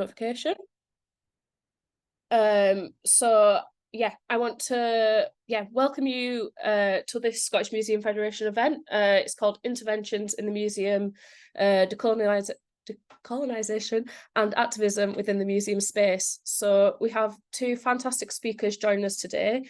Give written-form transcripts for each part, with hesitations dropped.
notification. So yeah, I want to welcome you to this Scottish Museum Federation event. It's called Interventions in the Museum, Decolonisation and Activism within the museum space. So we have two fantastic speakers joining us today.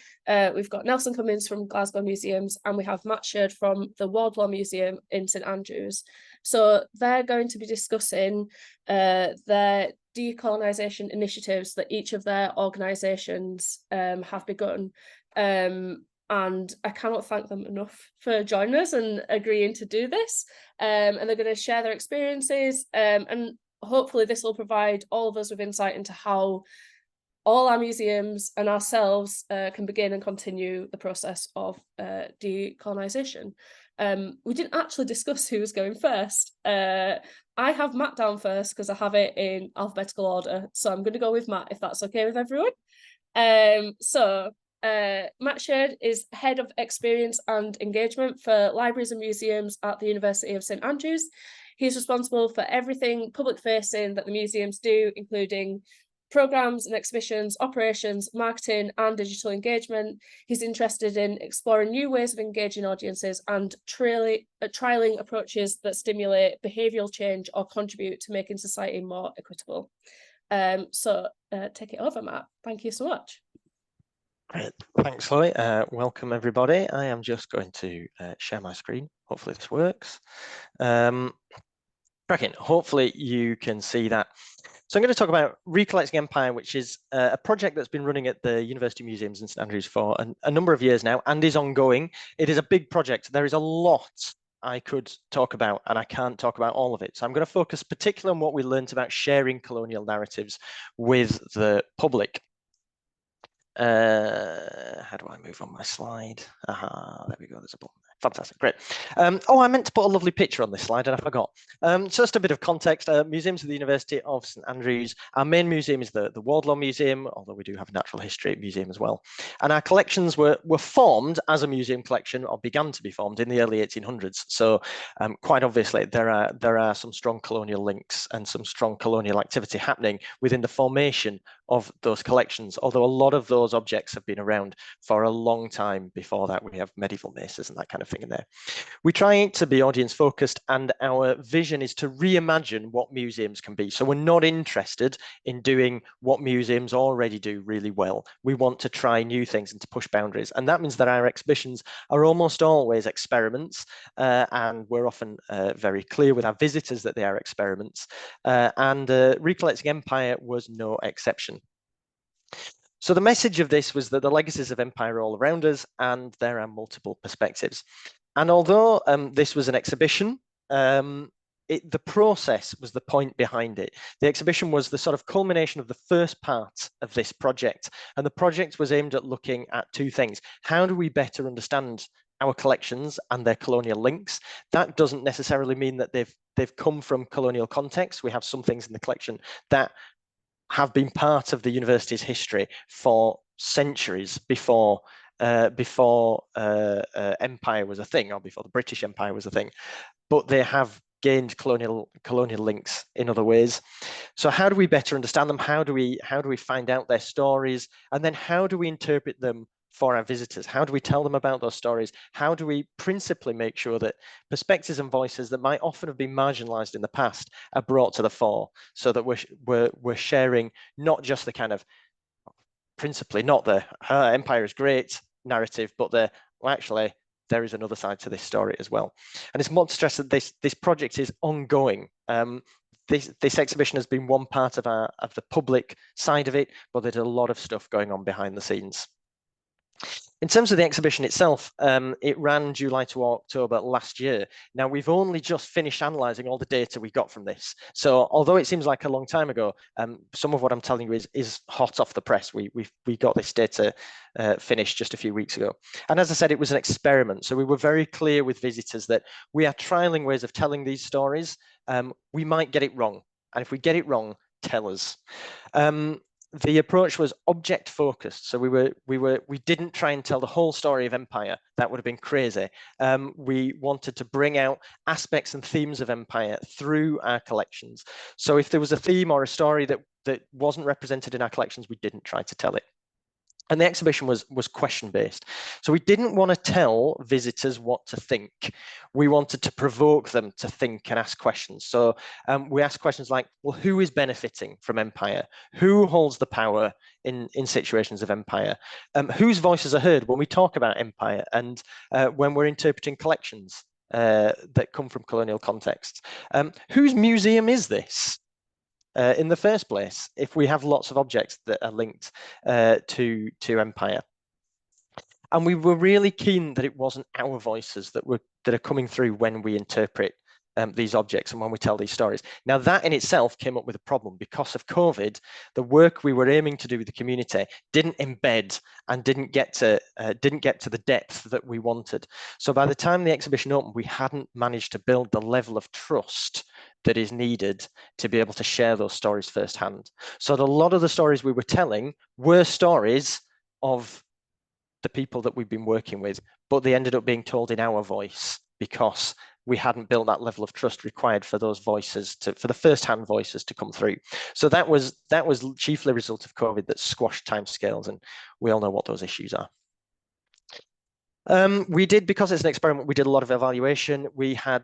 We've got Nelson Cummins from Glasgow Museums, and we have Matt Sheard from the Wardlaw Museum in St Andrews. So they're going to be discussing their decolonisation initiatives that each of their organisations have begun. And I cannot thank them enough for joining us and agreeing to do this. And they're going to share their experiences, and hopefully this will provide all of us with insight into how all our museums and ourselves can begin and continue the process of decolonisation. We didn't actually discuss who was going first. I have Matt down first because I have it in alphabetical order. So I'm going to go with Matt, if that's okay with everyone. Matt Sheard is Head of Experience and Engagement for Libraries and Museums at the University of St Andrews. He's responsible for everything public-facing that the museums do, including programmes and exhibitions, operations, marketing and digital engagement. He's interested in exploring new ways of engaging audiences and trialling approaches that stimulate behavioural change or contribute to making society more equitable. Take it over, Matt. Thank you so much. Great. Thanks, Chloe. Welcome, everybody. I am just going to share my screen. Hopefully this works. Cracking. Hopefully you can see that. So I'm going to talk about Recollecting Empire, which is a project that's been running at the University Museums in St Andrews for a number of years now and is ongoing. It is a big project. There is a lot I could talk about, and I can't talk about all of it. So I'm going to focus particularly on what we learned about sharing colonial narratives with the public. How do I move on my slide? Aha, there we go. There's a button. Fantastic, great. Oh, I meant to put a lovely picture on this slide and I forgot. Just a bit of context. Museums of the University of St Andrews. Our main museum is the Wardlaw Museum, although we do have a natural history museum as well. And our collections were formed as a museum collection, or began to be formed in the early 1800s. So quite obviously there are some strong colonial links and some strong colonial activity happening within the formation of those collections, although a lot of those objects have been around for a long time before that. We have medieval maces and that kind of thing in there. We try to be audience focused, and our vision is to reimagine what museums can be. So we're not interested in doing what museums already do really well. We want to try new things and to push boundaries. And that means that our exhibitions are almost always experiments, and we're often very clear with our visitors that they are experiments. Recollecting Empire was no exception. So the message of this was that the legacies of empire are all around us, and there are multiple perspectives. And although this was an exhibition, the process was the point behind it. The exhibition was the sort of culmination of the first part of this project. And the project was aimed at looking at two things. How do we better understand our collections and their colonial links? That doesn't necessarily mean that they've come from colonial context. We have some things in the collection that have been part of the university's history for centuries before empire was a thing, or before the British Empire was a thing, but they have gained colonial links in other ways. So how do we better understand them? How do we find out their stories? And then how do we interpret them for our visitors? How do we tell them about those stories? How do we principally make sure that perspectives and voices that might often have been marginalized in the past are brought to the fore, so that we're sharing not just the kind of, principally not the empire is great narrative, but actually there is another side to this story as well. And it's more to stress that this project is ongoing. This exhibition has been one part of the public side of it, but there's a lot of stuff going on behind the scenes. In terms of the exhibition itself, it ran July to October last year. Now, we've only just finished analysing all the data we got from this. So although it seems like a long time ago, some of what I'm telling you is hot off the press. We got this data finished just a few weeks ago. And as I said, it was an experiment. So we were very clear with visitors that we are trialling ways of telling these stories. We might get it wrong. And if we get it wrong, tell us. The approach was object focused. So we didn't try and tell the whole story of empire. That would have been crazy. We wanted to bring out aspects and themes of empire through our collections. So if there was a theme or a story that that wasn't represented in our collections, we didn't try to tell it. And the exhibition was question-based. So we didn't want to tell visitors what to think. We wanted to provoke them to think and ask questions. So we asked questions like, well, who is benefiting from empire? Who holds the power in situations of empire? Whose voices are heard when we talk about empire and when we're interpreting collections that come from colonial contexts? Whose museum is this? In the first place, if we have lots of objects that are linked to empire. And we were really keen that it wasn't our voices that are coming through when we interpret these objects and when we tell these stories. Now, that in itself came up with a problem because of COVID. The work we were aiming to do with the community didn't embed and didn't get to the depth that we wanted. So by the time the exhibition opened, we hadn't managed to build the level of trust that is needed to be able to share those stories firsthand. So a lot of the stories we were telling were stories of the people that we've been working with, but they ended up being told in our voice because we hadn't built that level of trust required for those voices for the first-hand voices to come through. So that was chiefly a result of COVID that squashed timescales, and we all know what those issues are. We did, because it's an experiment, we did a lot of evaluation. We had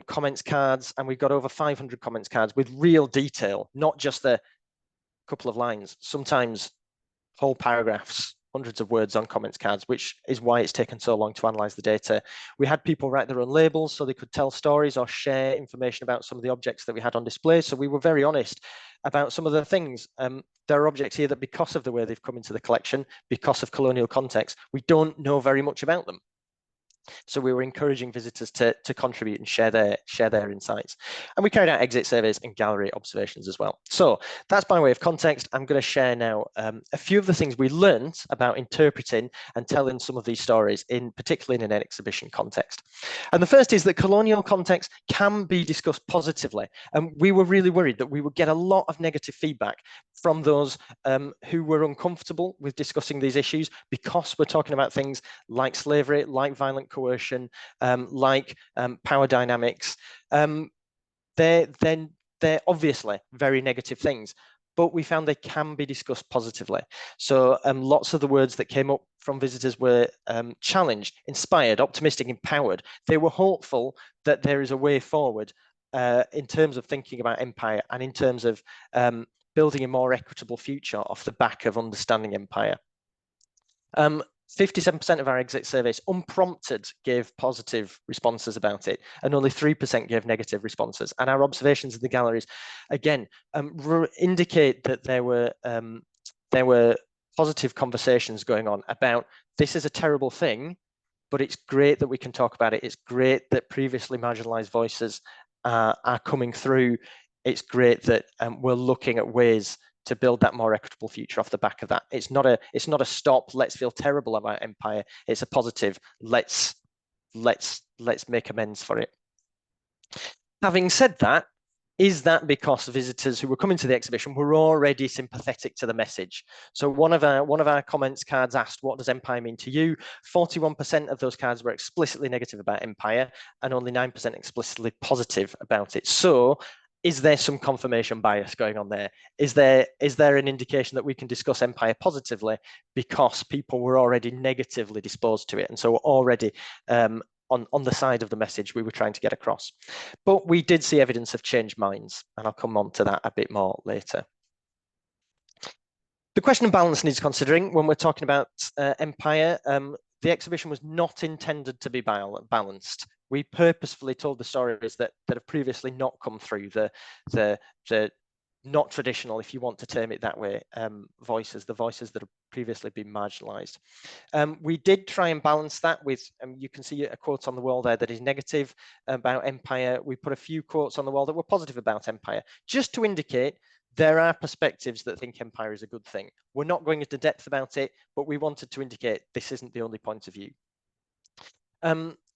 comments cards, and we got over 500 comments cards with real detail, not just a couple of lines, sometimes whole paragraphs, hundreds of words on comments cards, which is why it's taken so long to analyze the data. We had people write their own labels so they could tell stories or share information about some of the objects that we had on display. So we were very honest about some of the things. There are objects here that, because of the way they've come into the collection, because of colonial context, we don't know very much about them. So we were encouraging visitors to contribute and share their insights. And we carried out exit surveys and gallery observations as well. So that's by way of context. I'm going to share now a few of the things we learned about interpreting and telling some of these stories, particularly in an exhibition context. And the first is that colonial context can be discussed positively. And we were really worried that we would get a lot of negative feedback from those who were uncomfortable with discussing these issues, because we're talking about things like slavery, like violent coercion, like power dynamics. They're obviously very negative things, but we found they can be discussed positively. So lots of the words that came up from visitors were challenged, inspired, optimistic, empowered. They were hopeful that there is a way forward in terms of thinking about empire and in terms of building a more equitable future off the back of understanding empire. 57% of our exit surveys, unprompted, gave positive responses about it, and only 3% gave negative responses. And our observations in the galleries, again, indicate that there were positive conversations going on about, this is a terrible thing, but it's great that we can talk about it. It's great that previously marginalized voices are coming through. It's great that we're looking at ways to build that more equitable future off the back of that. It's not a stop, let's feel terrible about empire. It's a positive, let's make amends for it. Having said that, is that because visitors who were coming to the exhibition were already sympathetic to the message? So one of our comments cards asked, what does empire mean to you? 41% of those cards were explicitly negative about empire, and only 9% explicitly positive about it. So is there some confirmation bias going on there? Is there an indication that we can discuss empire positively because people were already negatively disposed to it, and so already on the side of the message we were trying to get across? But we did see evidence of changed minds, and I'll come on to that a bit more later. The question of balance needs considering when we're talking about empire. The exhibition was not intended to be balanced. We purposefully told the stories that have previously not come through, the not traditional, if you want to term it that way, voices, the voices that have previously been marginalized. We did try and balance that with, you can see a quote on the wall there that is negative about empire. We put a few quotes on the wall that were positive about empire, just to indicate there are perspectives that think empire is a good thing. We're not going into depth about it, but we wanted to indicate this isn't the only point of view.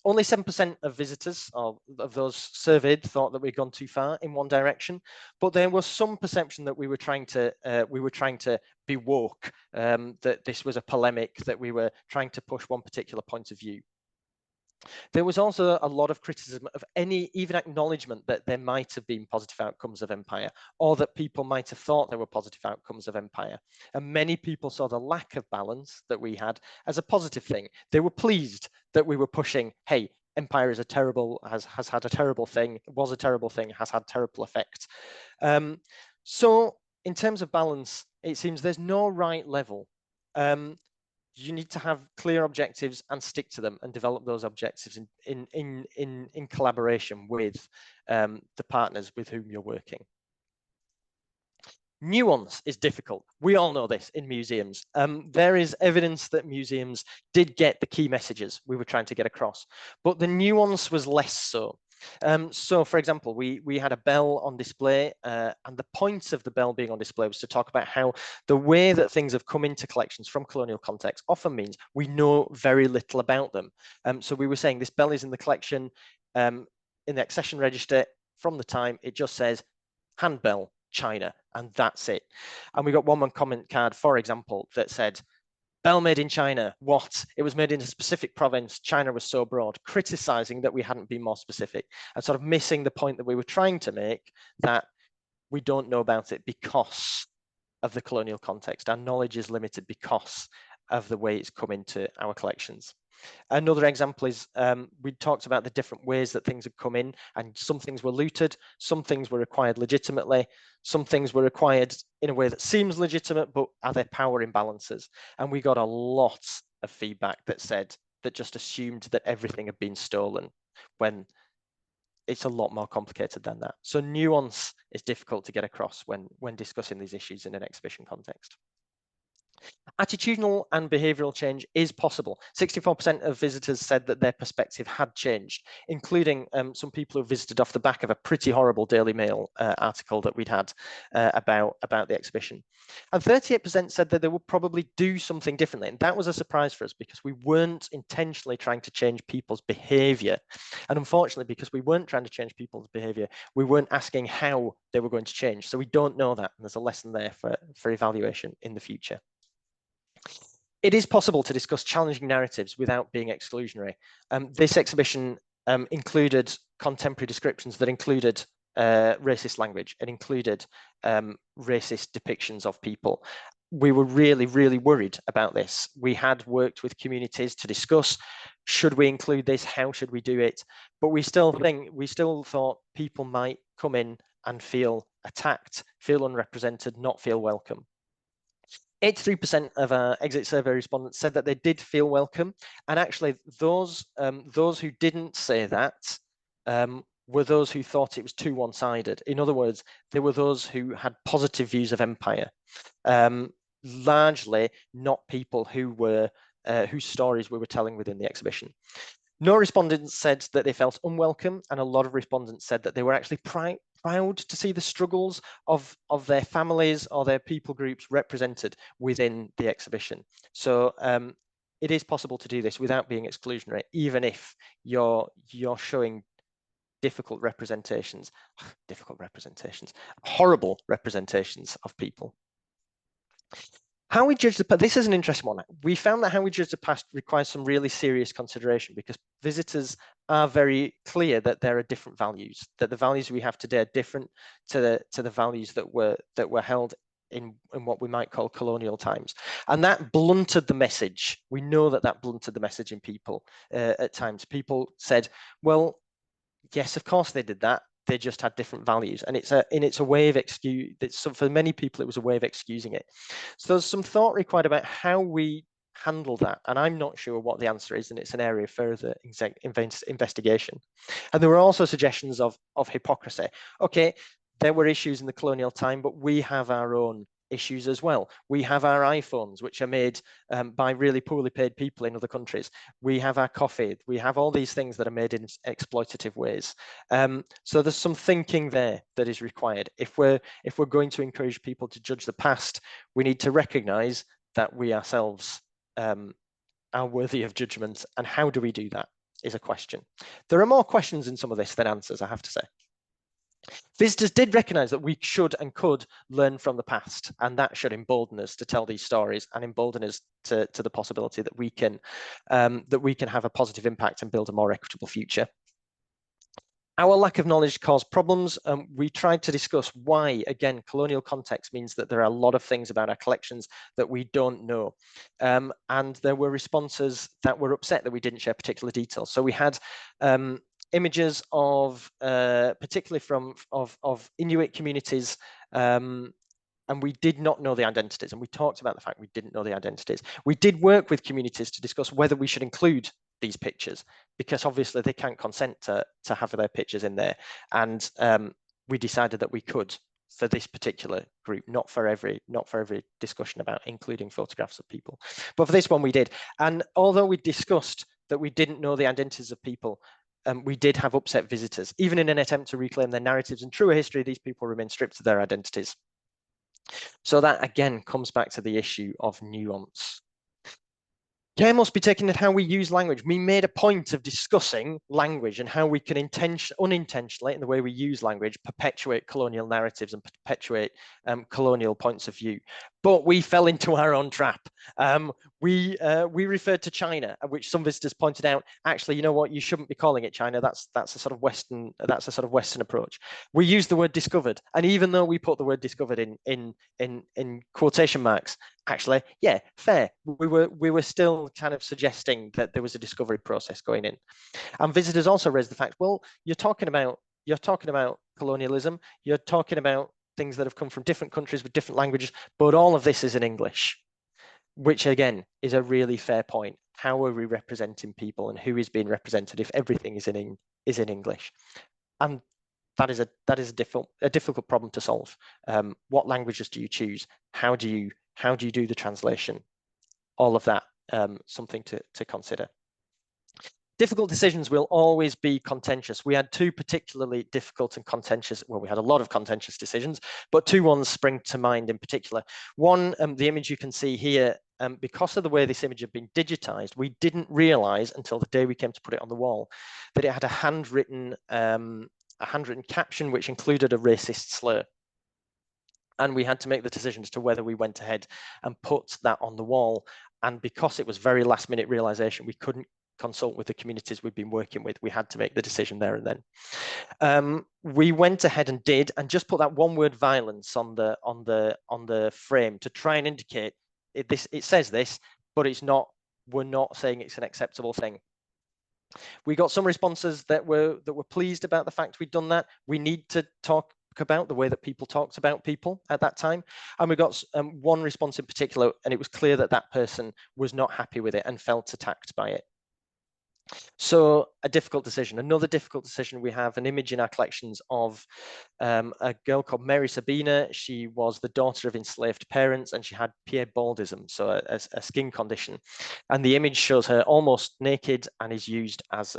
Only 7% of visitors, or of those surveyed, thought that we'd gone too far in one direction, but there was some perception that we were trying to be woke, that this was a polemic, that we were trying to push one particular point of view. There was also a lot of criticism of any even acknowledgement that there might have been positive outcomes of empire, or that people might have thought there were positive outcomes of empire. And many people saw the lack of balance that we had as a positive thing. They were pleased that we were pushing, hey, empire is a terrible, has had a terrible thing, was a terrible thing, has had terrible effect. So in terms of balance, it seems there's no right level. You need to have clear objectives and stick to them and develop those objectives in collaboration with the partners with whom you're working. Nuance is difficult. We all know this in museums. There is evidence that museums did get the key messages we were trying to get across, but the nuance was less so. So, for example, we had a bell on display, and the point of the bell being on display was to talk about how the way that things have come into collections from colonial context often means we know very little about them. So we were saying this bell is in the collection, in the accession register from the time, it just says handbell, China, and that's it. And we got one comment card, for example, that said, bell made in China, what? It was made in a specific province, China was so broad, criticizing that we hadn't been more specific and sort of missing the point that we were trying to make, that we don't know about it because of the colonial context. Our knowledge is limited because of the way it's come into our collections. Another example is we talked about the different ways that things had come in, and some things were looted, some things were acquired legitimately, some things were acquired in a way that seems legitimate, but are there power imbalances? And we got a lot of feedback that said, that just assumed that everything had been stolen, when it's a lot more complicated than that. So nuance is difficult to get across when discussing these issues in an exhibition context. Attitudinal and behavioural change is possible. 64% of visitors said that their perspective had changed, including some people who visited off the back of a pretty horrible Daily Mail article that we'd had about the exhibition. And 38% said that they would probably do something differently. And that was a surprise for us, because we weren't intentionally trying to change people's behaviour. And unfortunately, because we weren't trying to change people's behaviour, we weren't asking how they were going to change. So we don't know that. And there's a lesson there for evaluation in the future. It is possible to discuss challenging narratives without being exclusionary. This exhibition included contemporary descriptions that included racist language and included racist depictions of people. We were really, really worried about this. We had worked with communities to discuss, should we include this? How should we do it? But we still thought people might come in and feel attacked, feel unrepresented, not feel welcome. 83% of our exit survey respondents said that they did feel welcome, and actually those who didn't say that were those who thought it was too one-sided. In other words, there were those who had positive views of empire, largely not people who were whose stories we were telling within the exhibition. No respondents said that they felt unwelcome, and a lot of respondents said that they were actually proud to see the struggles of their families or their people groups represented within the exhibition. So it is possible to do this without being exclusionary, even if you're showing difficult representations, horrible representations of people. How we judge the past, this is an interesting one. We found that how we judge the past requires some really serious consideration, because visitors are very clear that there are different values, that the values we have today are different to the values that were held in what we might call colonial times. And that blunted the message. We know that blunted the message in people at times. People said, well, yes, of course they did that. They just had different values, and it's a way of excuse. So for many people, it was a way of excusing it. So there's some thought required about how we handle that, and I'm not sure what the answer is, and it's an area of further investigation. And there were also suggestions of hypocrisy. Okay, there were issues in the colonial time, but we have our own issues as well. We have our iPhones, which are made by really poorly paid people in other countries. We have our coffee. We have all these things that are made in exploitative ways. So there's some thinking there that is required. If we're going to encourage people to judge the past, we need to recognize that we ourselves are worthy of judgment. And how do we do that is a question. There are more questions in some of this than answers, I have to say. Visitors did recognise that we should and could learn from the past, and that should embolden us to tell these stories and embolden us to the possibility that we can have a positive impact and build a more equitable future. Our lack of knowledge caused problems. We tried to discuss why, again, colonial context means that there are a lot of things about our collections that we don't know. And there were responses that were upset that we didn't share particular details. So we had images of, particularly of Inuit communities, and we did not know the identities. And we talked about the fact we didn't know the identities. We did work with communities to discuss whether we should include these pictures, because obviously they can't consent to have their pictures in there. And we decided that we could for this particular group, not for every discussion about including photographs of people. But for this one we did. And although we discussed that we didn't know the identities of people, we did have upset visitors. Even in an attempt to reclaim their narratives and truer history, these people remain stripped of their identities. So that again comes back to the issue of nuance. Care must be taken in how we use language. We made a point of discussing language and how we can unintentionally, in the way we use language, perpetuate colonial narratives and perpetuate colonial points of view. But we fell into our own trap. We referred to China, which some visitors pointed out. Actually, you know what? You shouldn't be calling it China. That's a sort of Western. That's a sort of Western approach. We used the word discovered, and even though we put the word discovered in quotation marks, actually, yeah, fair. We were still kind of suggesting that there was a discovery process going in. And visitors also raised the fact, well, you're talking about colonialism. You're talking about things that have come from different countries with different languages, but all of this is in English, which again is a really fair point. How are we representing people, and who is being represented if everything is in English? And that is a difficult problem to solve. What languages do you choose? How do you do the translation? All of that, something to consider. Difficult decisions will always be contentious. We had two particularly difficult and contentious, well, we had a lot of contentious decisions, but two ones spring to mind in particular. One, the image you can see here, because of the way this image had been digitized, we didn't realize until the day we came to put it on the wall that it had a handwritten caption which included a racist slur. And we had to make the decision as to whether we went ahead and put that on the wall. And because it was very last minute realization, we couldn't consult with the communities we've been working with. We had to make the decision there and then. We went ahead and did, and just put that one word violence on the frame to try and indicate it says this, but it's not. We're not saying it's an acceptable thing. We got some responses that were pleased about the fact we'd done that. We need to talk about the way that people talked about people at that time, and we got one response in particular, and it was clear that that person was not happy with it and felt attacked by it. So a difficult decision. Another difficult decision, we have an image in our collections of a girl called Mary Sabina. She was the daughter of enslaved parents, and she had Pierre baldism, so a skin condition. And the image shows her almost naked and is used as,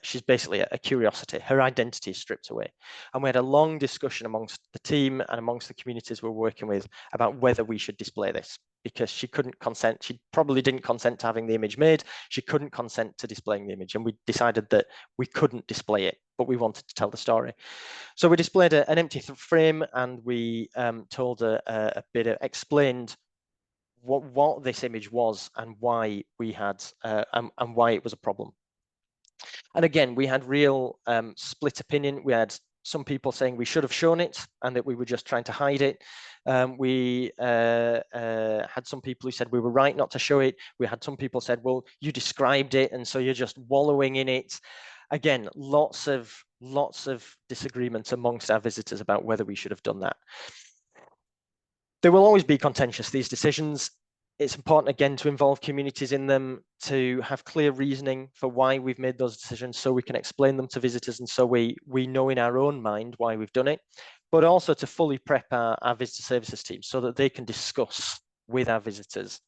she's basically a curiosity. Her identity is stripped away. And we had a long discussion amongst the team and amongst the communities we're working with about whether we should display this, because she couldn't consent. She probably didn't consent to having the image made. She couldn't consent to displaying the image. And we decided that we couldn't display it, but we wanted to tell the story. So we displayed an empty frame, and we told a bit of, explained what this image was and why we had, and why it was a problem. And again, we had real split opinion. We had some people saying we should have shown it and that we were just trying to hide it. We had some people who said we were right not to show it. We had some people said, well, you described it, and so you're just wallowing in it. Again, lots of disagreements amongst our visitors about whether we should have done that. There will always be contentious, these decisions. It's important, again, to involve communities in them, to have clear reasoning for why we've made those decisions, so we can explain them to visitors, and so we know in our own mind why we've done it, but also to fully prep our visitor services team so that they can discuss with our visitors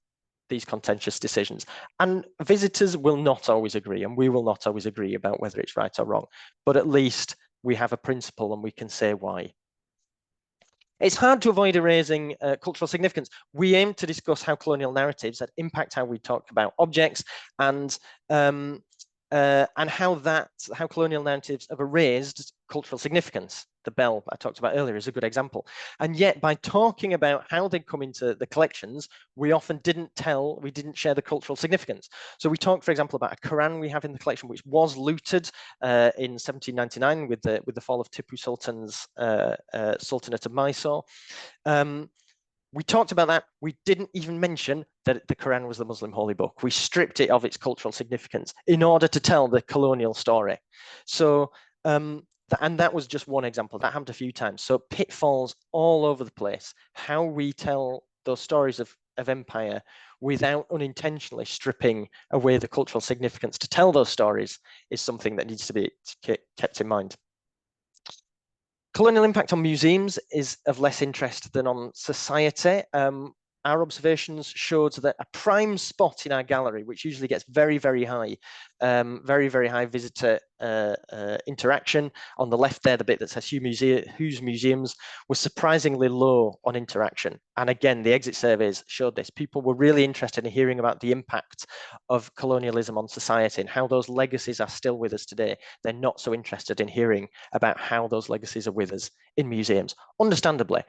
these contentious decisions. And visitors will not always agree, and we will not always agree about whether it's right or wrong, but at least we have a principle and we can say why. It's hard to avoid erasing cultural significance. We aim to discuss how colonial narratives that impact how we talk about objects, and and how colonial narratives have erased cultural significance. The bell I talked about earlier is a good example. And yet, by talking about how they'd come into the collections, we often didn't share the cultural significance. So we talked, for example, about a Quran we have in the collection, which was looted in 1799 with the fall of Tipu Sultan's Sultanate of Mysore. We talked about that. We didn't even mention that the Quran was the Muslim holy book. We stripped it of its cultural significance in order to tell the colonial story. So, and that was just one example. That happened a few times. So pitfalls all over the place. How we tell those stories of empire without unintentionally stripping away the cultural significance to tell those stories is something that needs to be kept in mind. Colonial impact on museums is of less interest than on society. Our observations showed that a prime spot in our gallery, which usually gets very, very high visitor interaction, on the left there, the bit that says whose museums, was surprisingly low on interaction. And again, the exit surveys showed this. People were really interested in hearing about the impact of colonialism on society and how those legacies are still with us today. They're not so interested in hearing about how those legacies are with us in museums, understandably.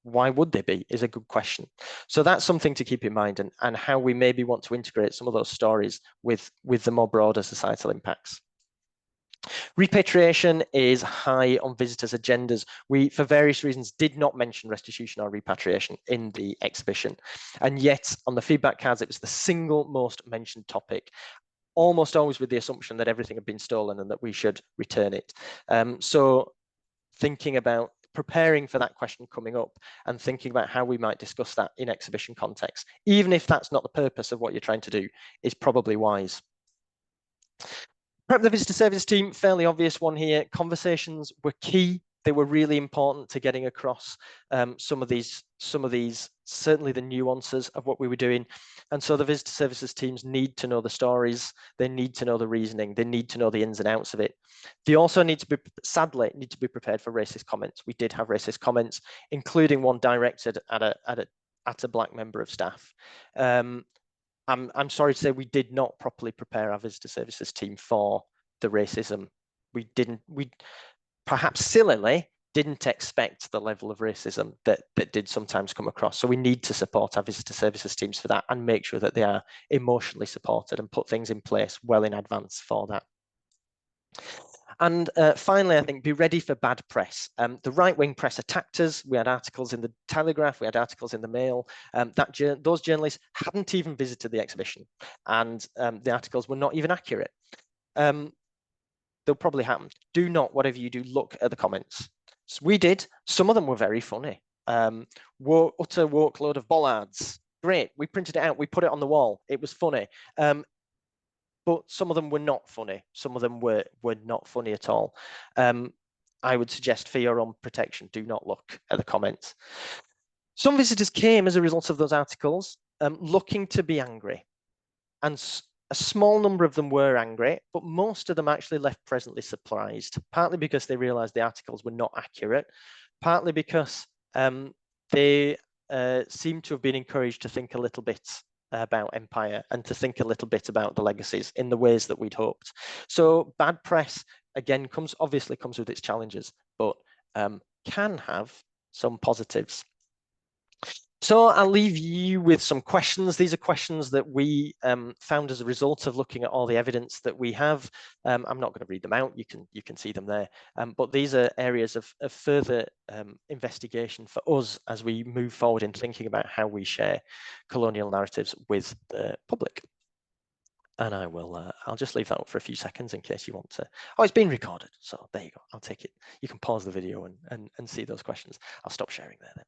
Why would they be is a good question. So that's something to keep in mind, and how we maybe want to integrate some of those stories with the more broader societal impacts. Repatriation is high on visitors' agendas. We, for various reasons, did not mention restitution or repatriation in the exhibition. And yet, on the feedback cards, it was the single most mentioned topic, almost always with the assumption that everything had been stolen and that we should return it. So thinking about preparing for that question coming up and thinking about how we might discuss that in exhibition context, even if that's not the purpose of what you're trying to do, is probably wise. Prep the visitor services team, fairly obvious one here. Conversations were key. They were really important to getting across some of these, certainly the nuances of what we were doing. And so the visitor services teams need to know the stories. They need to know the reasoning. They need to know the ins and outs of it. They also need to be, sadly, need to be prepared for racist comments. We did have racist comments, including one directed at a Black member of staff. I'm sorry to say we did not properly prepare our visitor services team for the racism. We perhaps sillily didn't expect the level of racism that did sometimes come across. So we need to support our visitor services teams for that and make sure that they are emotionally supported and put things in place well in advance for that. And finally, I think, be ready for bad press. The right-wing press attacked us. We had articles in the Telegraph, we had articles in the Mail. Those journalists hadn't even visited the exhibition, and the articles were not even accurate. They'll probably happen. Do not, whatever you do, look at the comments. So we did. Some of them were very funny. Utter woke load of bollards. Great. We printed it out. We put it on the wall. It was funny. But some of them were not funny. Some of them were not funny at all. I would suggest, for your own protection, do not look at the comments. Some visitors came as a result of those articles looking to be angry. And a small number of them were angry, but most of them actually left pleasantly surprised, partly because they realized the articles were not accurate, partly because they seemed to have been encouraged to think a little bit about empire and to think a little bit about the legacies in the ways that we'd hoped. So bad press, again, obviously comes with its challenges, but can have some positives. So I'll leave you with some questions. These are questions that we found as a result of looking at all the evidence that we have. I'm not going to read them out. You can see them there. But these are areas of further investigation for us as we move forward in thinking about how we share colonial narratives with the public. And I'll just leave that up for a few seconds in case you want to. Oh, it's been recorded. So there you go. I'll take it. You can pause the video and see those questions. I'll stop sharing there then.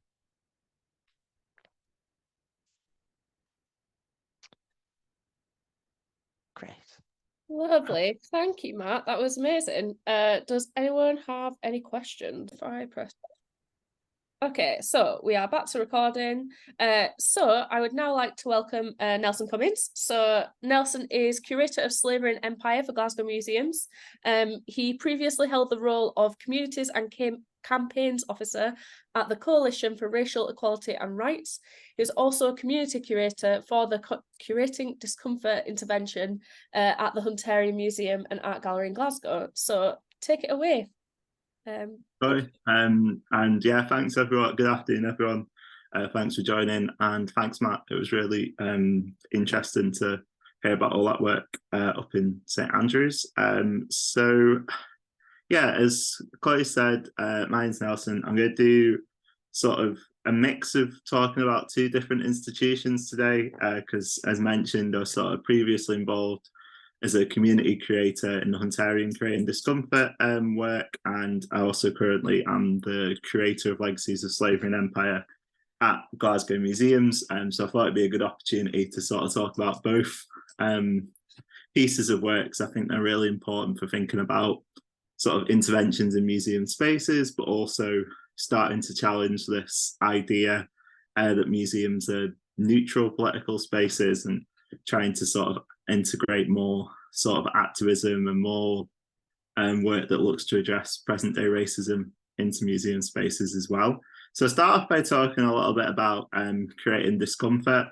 Great. Lovely. Thank you, Matt. That was amazing. Does anyone have any questions before I press? Okay, so we are back to recording. So I would now like to welcome Nelson Cummins. So Nelson is Curator of Slavery and Empire for Glasgow Museums. He previously held the role of Communities and Campaigns Officer at the Coalition for Racial Equality and Rights. He was also a community curator for the Curating Discomfort intervention at the Hunterian Museum and Art Gallery in Glasgow. So take it away. Sorry. And yeah, thanks everyone. Good afternoon, everyone. Thanks for joining, and thanks, Matt. It was really interesting to hear about all that work up in St Andrews. So yeah, as Chloe said, my name's Nelson. I'm going to do sort of a mix of talking about two different institutions today, because as mentioned, I was sort of previously involved as a community creator in the Hunterian Creating Discomfort work, and I also currently am the curator of Legacies of Slavery and Empire at Glasgow Museums. So I thought it'd be a good opportunity to sort of talk about both pieces of works. I think they're really important for thinking about sort of interventions in museum spaces, but also starting to challenge this idea that museums are neutral political spaces, and trying to sort of integrate more sort of activism and more work that looks to address present day racism into museum spaces as well. So I'll start off by talking a little bit about Creating Discomfort.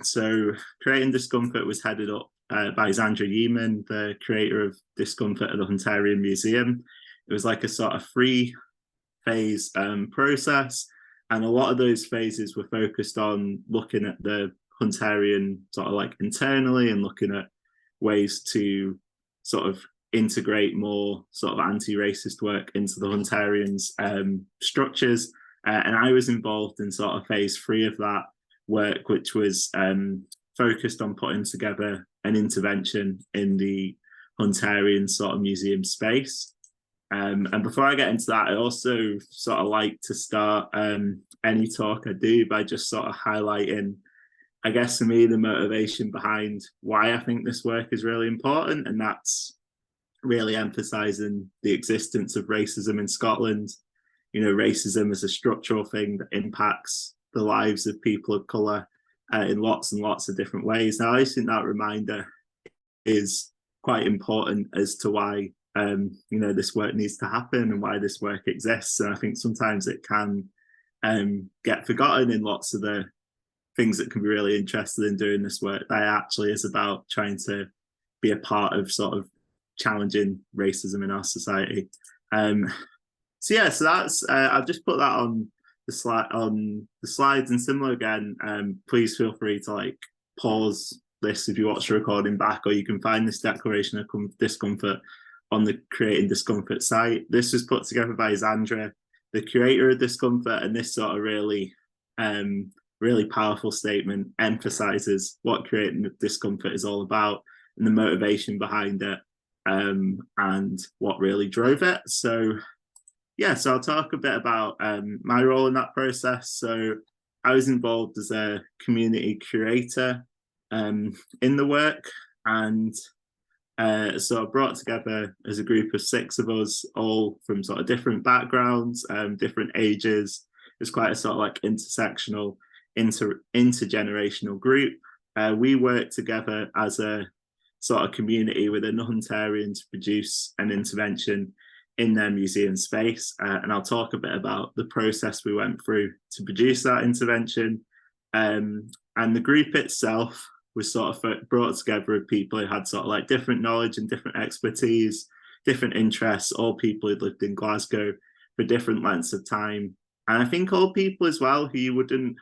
So Creating Discomfort was headed up by Zandra Yeaman, the creator of Discomfort at the Hunterian Museum. It was like a sort of 3-phase process, and a lot of those phases were focused on looking at the Hunterian sort of like internally, and looking at ways to sort of integrate more sort of anti-racist work into the Hunterians' structures. And I was involved in sort of phase 3 of that work, which was focused on putting together an intervention in the Hunterian sort of museum space. And before I get into that, I also sort of like to start any talk I do by just sort of highlighting, I guess, for me, the motivation behind why I think this work is really important, and that's really emphasising the existence of racism in Scotland. You know, racism is a structural thing that impacts the lives of people of colour in lots and lots of different ways. Now, I think that reminder is quite important as to why you know, this work needs to happen and why this work exists. And I think sometimes it can get forgotten in lots of the things that can be really interested in doing this work. That actually is about trying to be a part of sort of challenging racism in our society. So yeah, so that's I've just put that on the slides, and similar again. Please feel free to like pause this if you watch the recording back, or you can find this declaration of discomfort on the Creating Discomfort site. This was put together by Zandra, the curator of Discomfort, and this sort of really really powerful statement emphasizes what Creating Discomfort is all about and the motivation behind it, and what really drove it. So yeah, so I'll talk a bit about my role in that process. So I was involved as a community curator in the work, and so I brought together as a group of 6 of us, all from sort of different backgrounds, different ages. It's quite a sort of like intersectional, intergenerational group. We worked together as a sort of community within the Hunterian to produce an intervention in their museum space. And I'll talk a bit about the process we went through to produce that intervention. And the group itself was sort of brought together of people who had sort of like different knowledge and different expertise, different interests, all people who'd lived in Glasgow for different lengths of time. And I think all people as well who you wouldn't,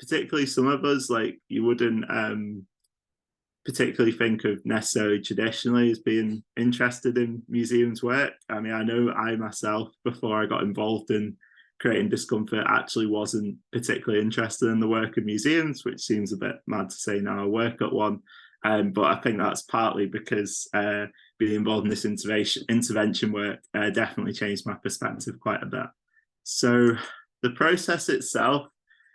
particularly some of us, like you wouldn't particularly think of necessarily traditionally as being interested in museums work. I mean, I know I myself, before I got involved in Creating Discomfort, actually wasn't particularly interested in the work of museums, which seems a bit mad to say now I work at one. But I think that's partly because being involved in this intervention work definitely changed my perspective quite a bit. So the process itself,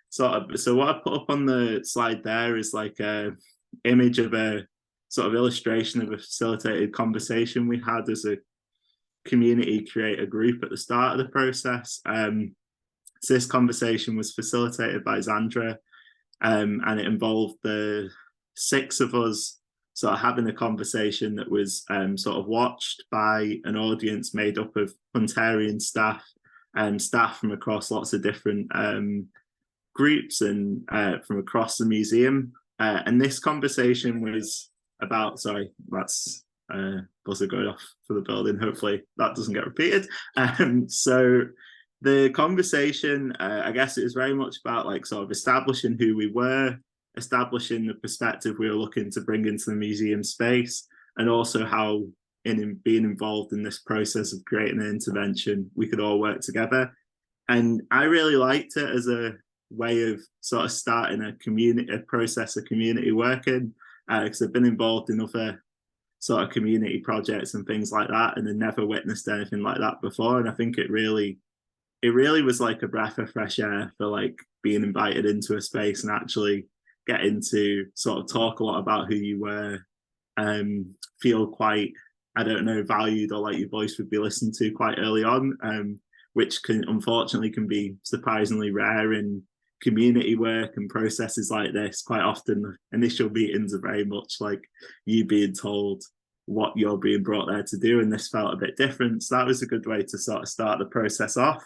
so what I put up on the slide there is like a image of a sort of illustration of a facilitated conversation we had as a community creator group at the start of the process. So this conversation was facilitated by Zandra, and it involved the 6 of us sort of having a conversation that was sort of watched by an audience made up of Hunterian staff staff from across lots of different groups and from across the museum. And this conversation was about, sorry, that's buzzer going off for the building. Hopefully that doesn't get repeated. So the conversation, I guess it was very much about like sort of establishing who we were, establishing the perspective we were looking to bring into the museum space, and also how in being involved in this process of creating an intervention, we could all work together. And I really liked it as a way of sort of starting a process of community working, because I've been involved in other sort of community projects and things like that, and had never witnessed anything like that before. And I think it really was like a breath of fresh air for like being invited into a space and actually getting to sort of talk a lot about who you were, feel quite, I don't know, valued, or like your voice would be listened to quite early on, which can unfortunately can be surprisingly rare in community work and processes like this. Quite often initial meetings are very much like you being told what you're being brought there to do, and this felt a bit different. So that was a good way to sort of start the process off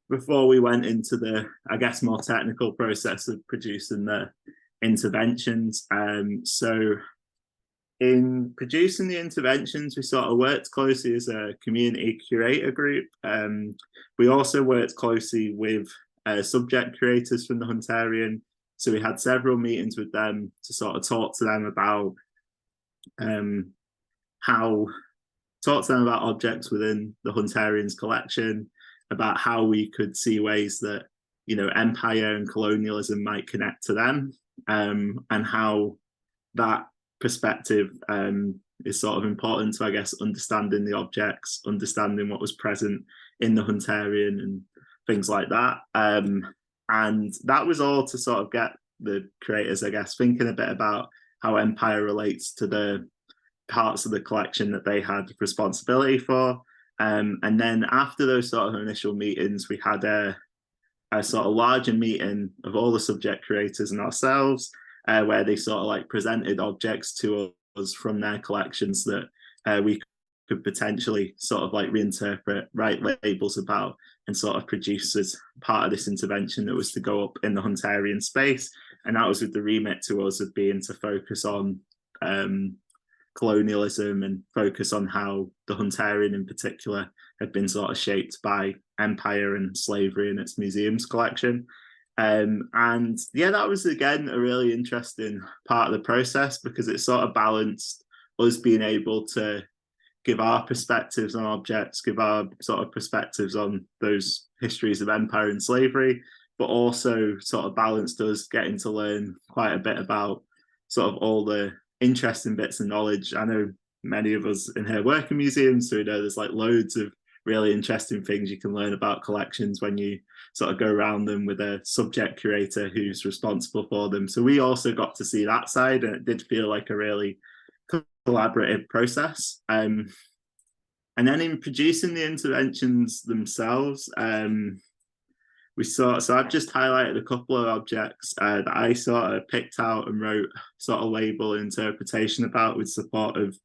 before we went into the, I guess, more technical process of producing the interventions. So in producing the interventions, we sort of worked closely as a community curator group. We also worked closely with subject curators from the Hunterian. So we had several meetings with them to sort of talk to them about objects within the Hunterian's collection, about how we could see ways that, you know, empire and colonialism might connect to them, and how that perspective is sort of important to, I guess, understanding the objects, understanding what was present in the Hunterian and things like that. And that was all to sort of get the creators, I guess, thinking a bit about how empire relates to the parts of the collection that they had responsibility for. And then after those sort of initial meetings, we had a sort of larger meeting of all the subject creators and ourselves, where they sort of like presented objects to us from their collections that we could potentially sort of like reinterpret, write labels about, and sort of produce as part of this intervention that was to go up in the Hunterian space. And that was with the remit to us of being to focus on colonialism and focus on how the Hunterian in particular had been sort of shaped by empire and slavery in its museum's collection. And yeah, that was again a really interesting part of the process, because it sort of balanced us being able to give our perspectives on objects, give our sort of perspectives on those histories of empire and slavery, but also sort of balanced us getting to learn quite a bit about sort of all the interesting bits of knowledge. I know many of us in here work in museums, so we know there's like loads of really interesting things you can learn about collections when you sort of go around them with a subject curator who's responsible for them. So we also got to see that side, and it did feel like a really collaborative process. And then in producing the interventions themselves, so I've just highlighted a couple of objects that I sort of picked out and wrote sort of label interpretation about, with support of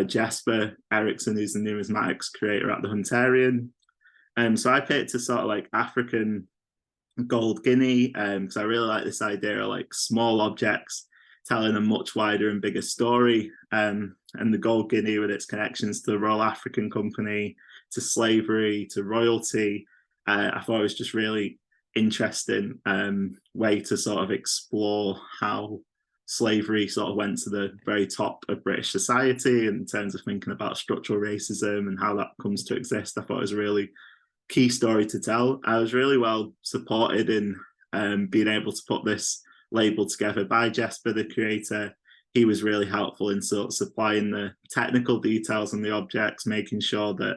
Jesper Eriksson, who's the numismatics creator at the Hunterian. So I picked a sort of like African gold guinea, because I really like this idea of like small objects telling a much wider and bigger story. And the gold guinea, with its connections to the Royal African Company, to slavery, to royalty, I thought it was just really interesting way to sort of explore how slavery sort of went to the very top of British society in terms of thinking about structural racism and how that comes to exist. I thought it was a really key story to tell. I was really well supported in being able to put this label together by Jesper, the creator. He was really helpful in sort of supplying the technical details on the objects, making sure that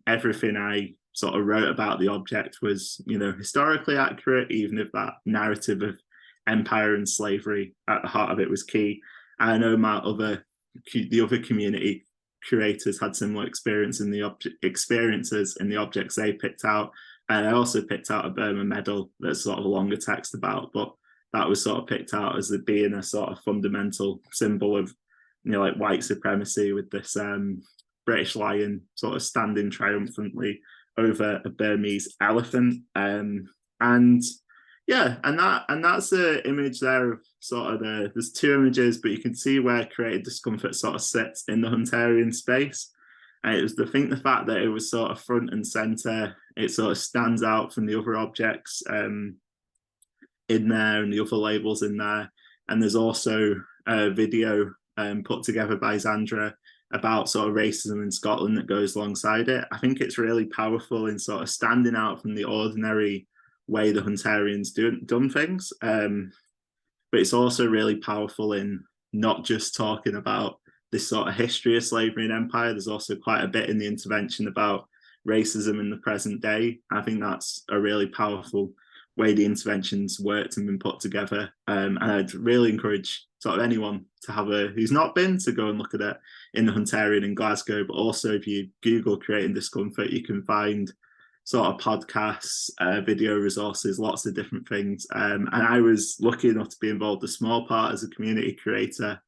everything I sort of wrote about the object was, you know, historically accurate, even if that narrative of empire and slavery at the heart of it was key. I know the other community curators had similar experiences in the objects they picked out. And I also picked out a Burma medal that's sort of a longer text about, but that was sort of picked out as it being a sort of fundamental symbol of, you know, like white supremacy, with this British lion sort of standing triumphantly over a Burmese elephant. And yeah, and that's the image there of sort of there's two images, but you can see where creative discomfort sort of sits in the Hunterian space. And it was the fact that it was sort of front and center, it sort of stands out from the other objects in there and the other labels in there. And there's also a video put together by Xandra about sort of racism in Scotland that goes alongside it. I think it's really powerful in sort of standing out from the ordinary way the Hunterians done things. But it's also really powerful in not just talking about this sort of history of slavery and empire. There's also quite a bit in the intervention about racism in the present day. I think that's a really powerful way the interventions worked and been put together. And I'd really encourage sort of anyone to who's not been, to go and look at it in the Hunterian in Glasgow. But also if you Google creating discomfort, you can find sort of podcasts, video resources, lots of different things. And I was lucky enough to be involved a small part as a community creator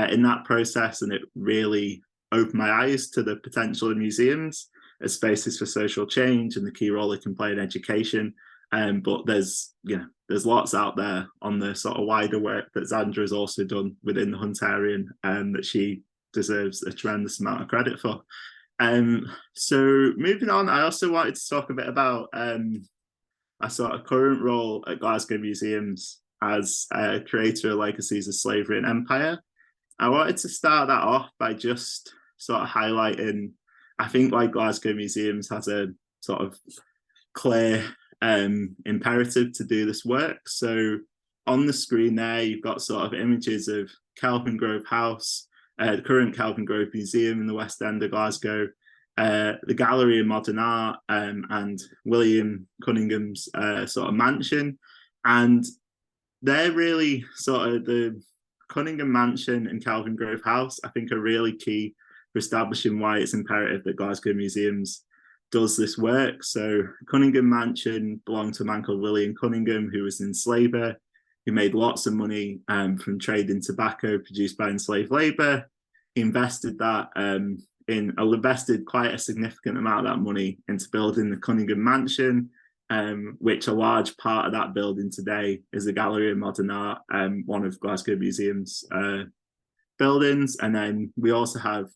in that process. And it really opened my eyes to the potential of museums as spaces for social change and the key role they can play in education. But there's lots out there on the sort of wider work that Xandra has also done within the Hunterian that she deserves a tremendous amount of credit for. So moving on, I also wanted to talk a bit about a sort of current role at Glasgow Museums as a creator of legacies of slavery and empire. I wanted to start that off by just sort of highlighting, I think, why Glasgow Museums has a sort of clear imperative to do this work. So on the screen there, you've got sort of images of Kelvingrove House, the current Kelvingrove Museum in the West End of Glasgow, the Gallery of Modern Art, and William Cunningham's sort of mansion. And they're really sort of the Cunningham Mansion and Kelvingrove House, I think, are really key for establishing why it's imperative that Glasgow Museums does this work. So Cunningham Mansion belonged to a man called William Cunningham, who was an enslaver, who made lots of money from trading tobacco produced by enslaved labour. He invested invested quite a significant amount of that money into building the Cunningham Mansion, which a large part of that building today is the Gallery of Modern Art, one of Glasgow Museum's buildings. And then we also have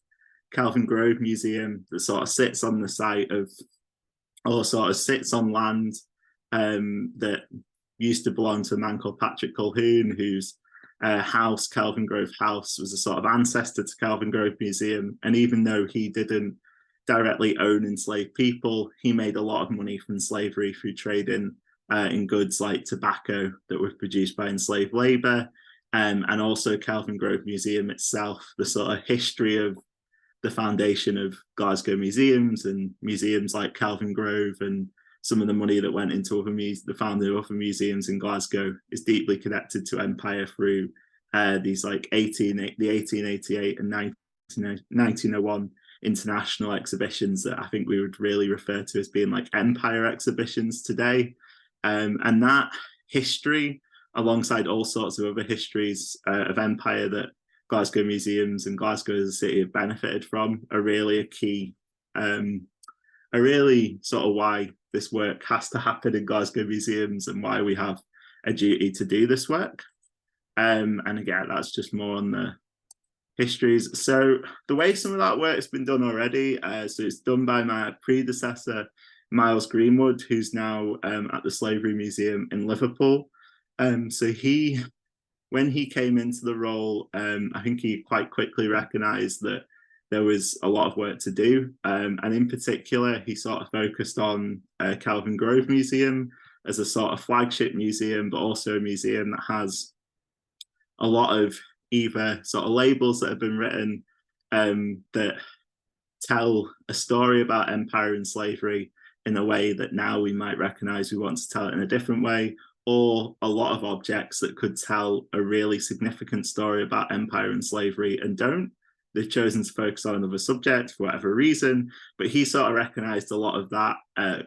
Kelvingrove Museum that sort of sits on the site of, or sort of sits on land that used to belong to a man called Patrick Colquhoun, whose house, Kelvingrove House, was a sort of ancestor to Kelvingrove Museum. And even though he didn't directly own enslaved people, he made a lot of money from slavery through trading in goods like tobacco that were produced by enslaved labour. And also Kelvingrove Museum itself, the sort of history of the foundation of Glasgow Museums and museums like Kelvingrove, and some of the money that went into the founding of other museums in Glasgow is deeply connected to empire through these like the 1888 and 1901 international exhibitions that I think we would really refer to as being like empire exhibitions today. And that history, alongside all sorts of other histories of empire that Glasgow Museums and Glasgow as a city have benefited from, are really a key, are really sort of why this work has to happen in Glasgow Museums and why we have a duty to do this work. And again, that's just more on the histories. So the way some of that work has been done already, so it's done by my predecessor, Miles Greenwood, who's now at the Slavery Museum in Liverpool. So when he came into the role, I think he quite quickly recognised that there was a lot of work to do. And in particular, he sort of focused on Kelvingrove Museum as a sort of flagship museum, but also a museum that has a lot of either sort of labels that have been written that tell a story about empire and slavery in a way that now we might recognise we want to tell it in a different way, or a lot of objects that could tell a really significant story about empire and slavery and don't. They've chosen to focus on another subject for whatever reason, but he sort of recognised a lot of that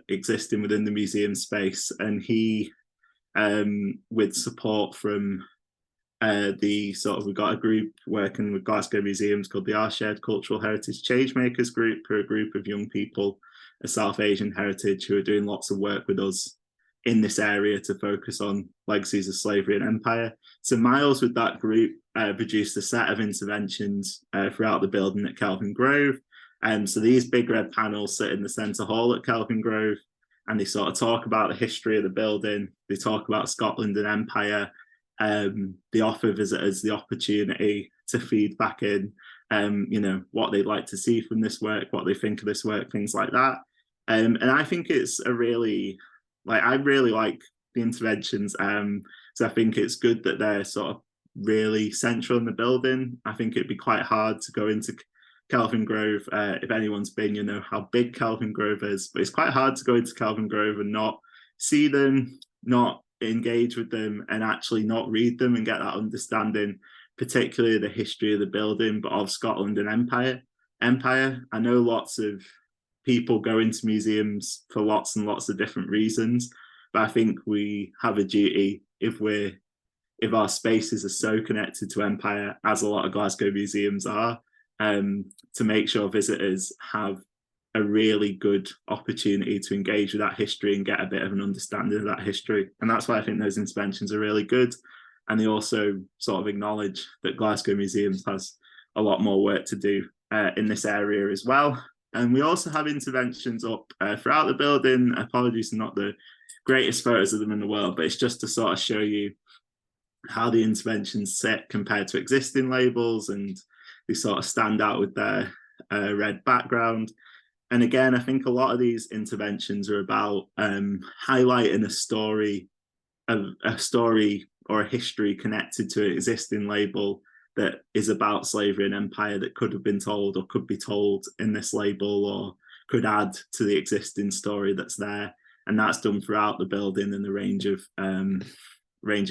existing within the museum space. And he, with support from we've got a group working with Glasgow Museums called the Sheard Cultural Heritage Changemakers Group, who are a group of young people South Asian heritage who are doing lots of work with us in this area to focus on legacies of slavery and empire. So Miles with that group produced a set of interventions throughout the building at Kelvin Grove. So these big red panels sit in the centre hall at Kelvin Grove, and they sort of talk about the history of the building. They talk about Scotland and empire. They offer visitors the opportunity to feed back in, you know, what they'd like to see from this work, what they think of this work, things like that. And I think it's a really, like, I really like the interventions. So I think it's good that they're sort of really central in the building. I think it'd be quite hard to go into Kelvin Grove. If anyone's been, you know how big Kelvin Grove is, but it's quite hard to go into Kelvin Grove and not see them, not engage with them, and actually not read them and get that understanding, particularly the history of the building, but of Scotland and empire. I know lots of people go into museums for lots and lots of different reasons, but I think we have a duty, if our spaces are so connected to empire, as a lot of Glasgow museums are, to make sure visitors have a really good opportunity to engage with that history and get a bit of an understanding of that history. And that's why I think those interventions are really good. And they also sort of acknowledge that Glasgow Museums has a lot more work to do in this area as well. And we also have interventions up throughout the building. Apologies, not the greatest photos of them in the world, but it's just to sort of show you how the interventions sit compared to existing labels, and they sort of stand out with their red background. And again, I think a lot of these interventions are about highlighting a story or a history connected to an existing label that is about slavery and empire that could have been told or could be told in this label, or could add to the existing story that's there. And that's done throughout the building in the range of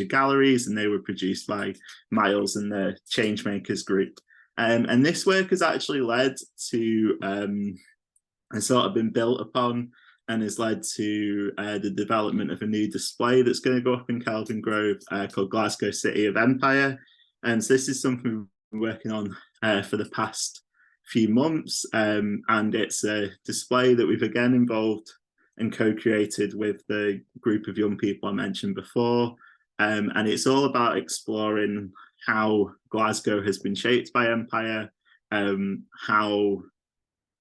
galleries, and they were produced by Miles and the Changemakers group. And this work has actually led to and sort of been built upon, and has led to the development of a new display that's going to go up in Kelvin Grove called Glasgow City of Empire. And so this is something we've been working on for the past few months, and it's a display that we've again involved and co-created with the group of young people I mentioned before. And it's all about exploring how Glasgow has been shaped by empire, how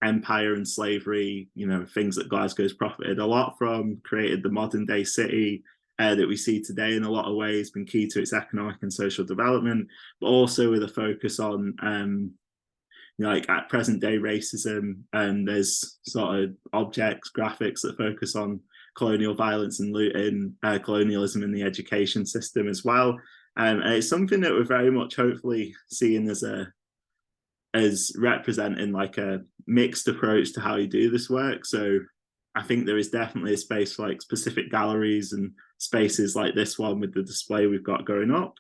empire and slavery, you know, things that Glasgow's profited a lot from, created the modern day city that we see today in a lot of ways, been key to its economic and social development, but also with a focus on, you know, like at present day racism. And there's sort of objects, graphics that focus on colonial violence and looting, colonialism in the education system as well. And it's something that we're very much hopefully seeing as representing like a mixed approach to how you do this work. So I think there is definitely a space for like specific galleries and spaces like this one with the display we've got going up.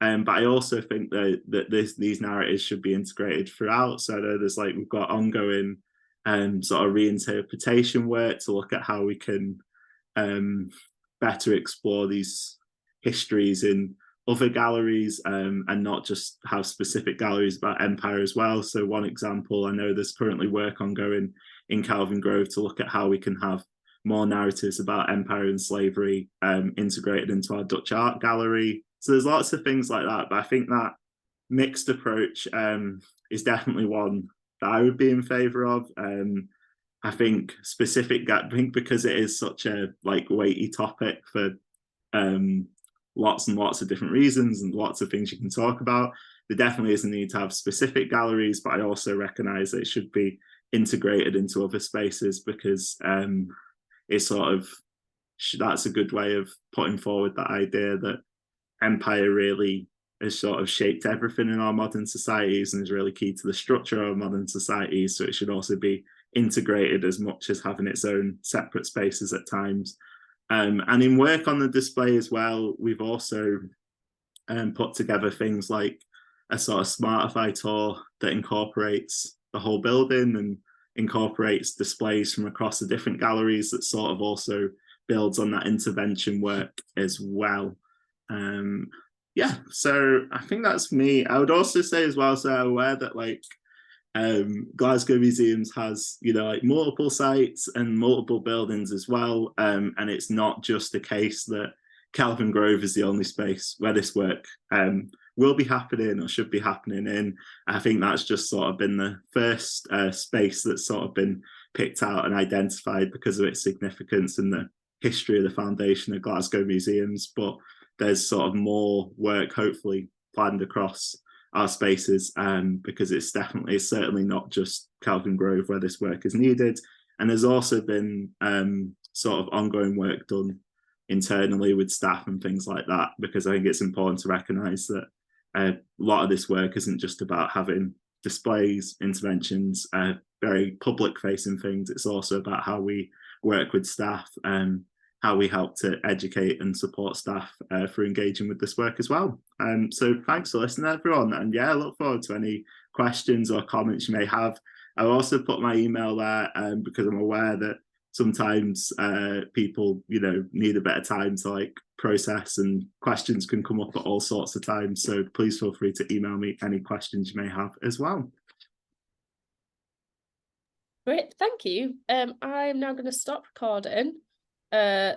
But I also think that these narratives should be integrated throughout. So there's like, we've got ongoing sort of reinterpretation work to look at how we can better explore these histories in other galleries, and not just have specific galleries about empire as well. So one example, I know there's currently work ongoing in Kelvin Grove to look at how we can have more narratives about empire and slavery integrated into our Dutch art gallery. So there's lots of things like that, but I think that mixed approach is definitely one that I would be in favour of. I think because it is such a like weighty topic for lots and lots of different reasons and lots of things you can talk about, there definitely is a need to have specific galleries, but I also recognise that it should be integrated into other spaces, because it's sort of, that's a good way of putting forward that idea that empire really has sort of shaped everything in our modern societies and is really key to the structure of our modern societies. So it should also be integrated as much as having its own separate spaces at times. And in work on the display as well, we've also put together things like a sort of Smartify tour that incorporates the whole building and incorporates displays from across the different galleries that sort of also builds on that intervention work as well. Yeah, so I think that's me. I would also say as well, so I'm aware that like Glasgow Museums has, you know, like multiple sites and multiple buildings as well. And it's not just a case that Kelvin Grove is the only space where this work will be happening or should be happening in. I think that's just sort of been the first space that's sort of been picked out and identified because of its significance in the history of the foundation of Glasgow Museums. But there's sort of more work hopefully planned across our spaces, because it's certainly not just Kelvin Grove where this work is needed. And there's also been sort of ongoing work done internally with staff and things like that, because I think it's important to recognise that a lot of this work isn't just about having displays, interventions, very public facing things. It's also about how we work with staff and how we help to educate and support staff for engaging with this work as well. So thanks for listening, everyone. And yeah, I look forward to any questions or comments you may have. I'll also put my email there because I'm aware that sometimes people, you know, need a bit of time to like process, and questions can come up at all sorts of times. So please feel free to email me any questions you may have as well. Great, thank you. I'm now going to stop recording.